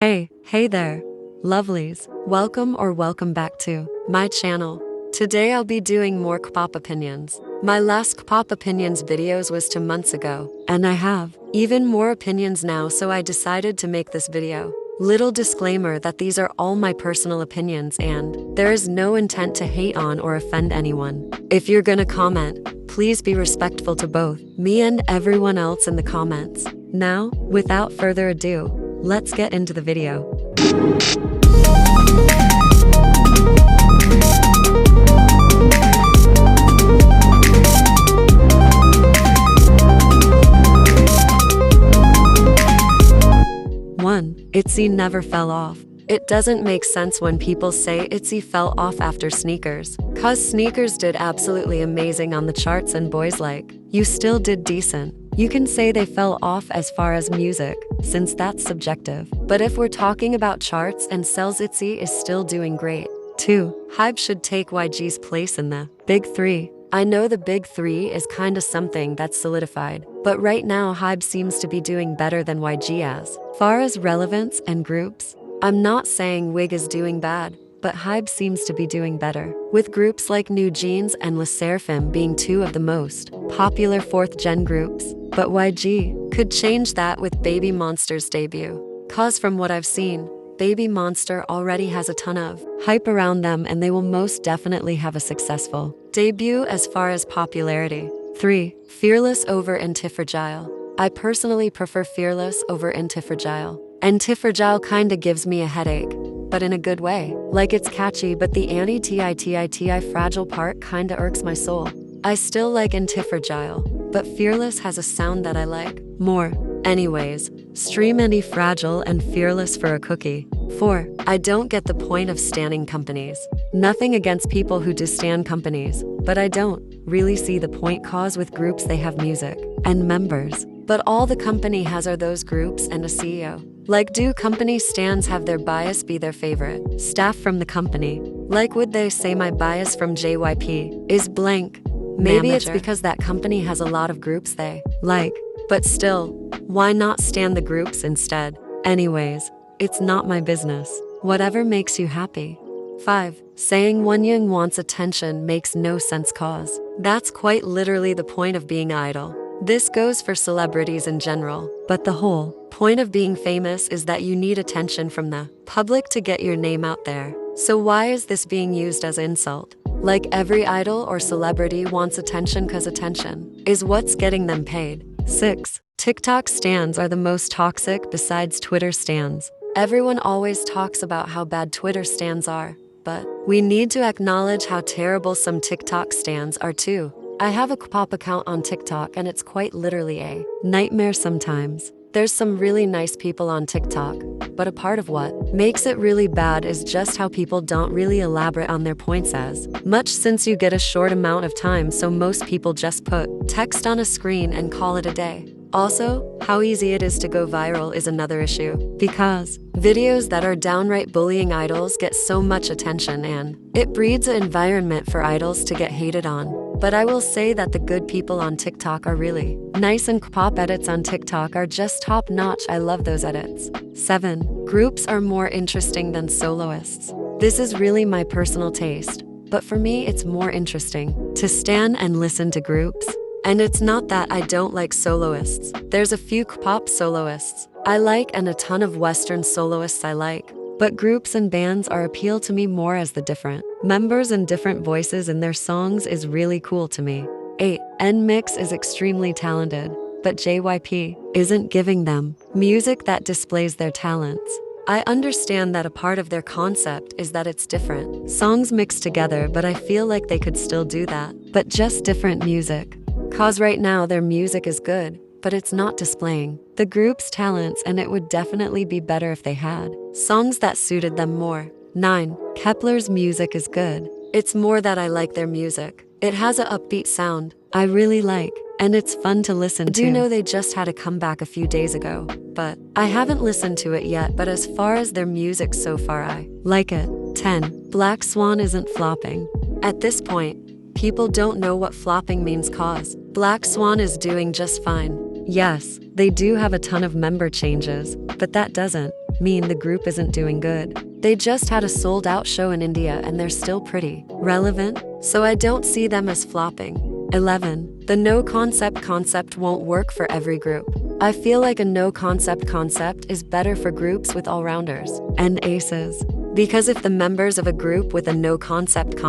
Hey there, lovelies. Welcome back to my channel. Today I'll be doing more kpop opinions. My last kpop opinions videos was 2 months ago, and I have even more opinions now, so I decided to make this video. Little disclaimer that these are all my personal opinions and there is no intent to hate on or offend anyone. If you're gonna comment, please be respectful to both me and everyone else in the comments. Now, without further ado, let's get into the video. ITZY never fell off. It doesn't make sense when people say ITZY fell off after Sneakers. Cause Sneakers did absolutely amazing on the charts and boys like, you still did decent. You can say they fell off as far as music, since that's subjective. But if we're talking about charts and sales, ITZY is still doing great. 2. Hybe should take YG's place in the Big 3. I know the Big 3 is kinda something that's solidified, but right now Hybe seems to be doing better than YG as far as relevance and groups. I'm not saying WIG is doing bad, but Hybe seems to be doing better, with groups like New Jeans and LE SSERAFIM being 2 of the most popular 4th gen groups. But YG could change that with Baby Monster's debut. Cause from what I've seen, Baby Monster already has a ton of hype around them, and they will most definitely have a successful debut as far as popularity. 3. Fearless over Antifragile. I personally prefer Fearless over Antifragile. Antifragile kinda gives me a headache, but in a good way. Like, it's catchy, but the anti-fragile part kinda irks my soul. I still like Antifragile, but Fearless has a sound that I like more. Anyways, stream Anti-Fragile and Fearless for a cookie. 4. I don't get the point of standing companies. Nothing against people who do stand companies, but I don't really see the point, cause with groups they have music and members, but all the company has are those groups and a CEO. Like, do company stands have their bias be their favorite staff from the company? Like, would they say my bias from JYP is blank? Maybe it's because that company has a lot of groups they like, but still, why not stand the groups instead? Anyways, it's not my business. Whatever makes you happy. 5. Saying Wonyoung wants attention makes no sense, cause that's quite literally the point of being idol. This goes for celebrities in general, but the whole point of being famous is that you need attention from the public to get your name out there. So why is this being used as insult? Like, every idol or celebrity wants attention cause attention is what's getting them paid. 6. TikTok stans are the most toxic besides Twitter stans. Everyone always talks about how bad Twitter stans are, but we need to acknowledge how terrible some TikTok stans are too. I have a kpop account on TikTok and it's quite literally a nightmare sometimes. There's some really nice people on TikTok, but a part of what makes it really bad is just how people don't really elaborate on their points as much, since you get a short amount of time, so most people just put text on a screen and call it a day. Also, how easy it is to go viral is another issue, because videos that are downright bullying idols get so much attention, and it breeds an environment for idols to get hated on. But I will say that the good people on TikTok are really nice, and kpop edits on TikTok are just top notch. I love those edits. 7. Groups are more interesting than soloists. This is really my personal taste, but for me it's more interesting to stan and listen to groups. And it's not that I don't like soloists. There's a few kpop soloists I like and a ton of Western soloists I like. But groups and bands are appeal to me more, as the different members and different voices in their songs is really cool to me. 8. NMIXX is extremely talented, but JYP isn't giving them music that displays their talents. I understand that a part of their concept is that it's different songs mixed together, but I feel like they could still do that, but just different music. Cause right now their music is good, but it's not displaying the group's talents, and it would definitely be better if they had songs that suited them more. 9. Kep1er's music is good. It's more that I like their music. It has a upbeat sound I really like, and it's fun to listen to. I do know they just had a comeback a few days ago, but I haven't listened to it yet, but as far as their music so far, I like it. 10. Black Swan isn't flopping. At this point, people don't know what flopping means, cause Black Swan is doing just fine. Yes, they do have a ton of member changes, but that doesn't mean the group isn't doing good. They just had a sold-out show in India and they're still pretty relevant, so I don't see them as flopping. 11. The no concept won't work for every group. I feel like a no concept is better for groups with all-rounders and aces. Because if the members of a group with a no concept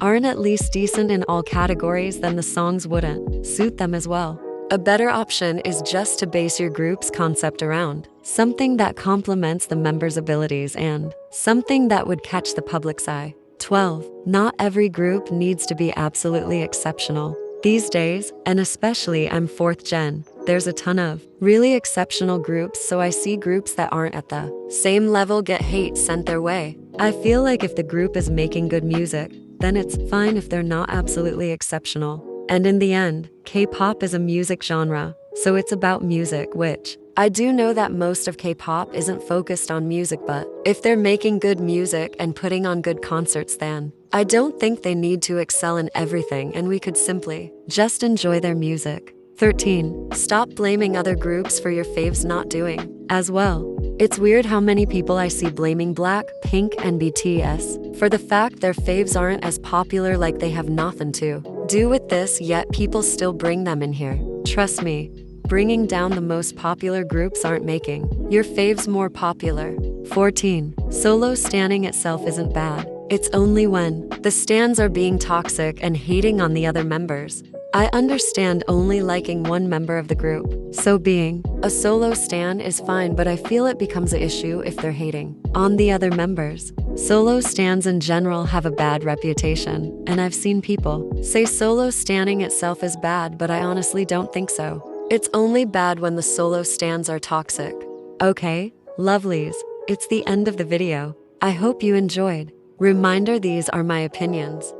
aren't at least decent in all categories, then the songs wouldn't suit them as well. A better option is just to base your group's concept around something that complements the members' abilities and something that would catch the public's eye. 12. Not every group needs to be absolutely exceptional. These days, and especially I'm 4th gen, there's a ton of really exceptional groups, so I see groups that aren't at the same level get hate sent their way. I feel like if the group is making good music, then it's fine if they're not absolutely exceptional. And in the end, K-pop is a music genre, so it's about music, which I do know that most of K-pop isn't focused on music, but if they're making good music and putting on good concerts, then I don't think they need to excel in everything and we could simply just enjoy their music. 13. Stop blaming other groups for your faves not doing as well. It's weird how many people I see blaming Black, Pink, and BTS for the fact their faves aren't as popular, like they have nothing to do with this, yet people still bring them in here. Trust me, bringing down the most popular groups aren't making your faves more popular. 14. Solo standing itself isn't bad. It's only when the stans are being toxic and hating on the other members. I understand only liking one member of the group, so being a solo stan is fine, but I feel it becomes an issue if they're hating on the other members. Solo stans in general have a bad reputation, and I've seen people say solo standing itself is bad, but I honestly don't think so. It's only bad when the solo stans are toxic. Okay, lovelies, it's the end of the video. I hope you enjoyed. Reminder, these are my opinions.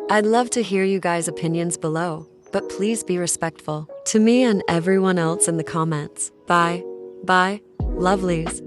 I'd love to hear you guys' opinions below, but please be respectful to me and everyone else in the comments. Bye. Bye, lovelies.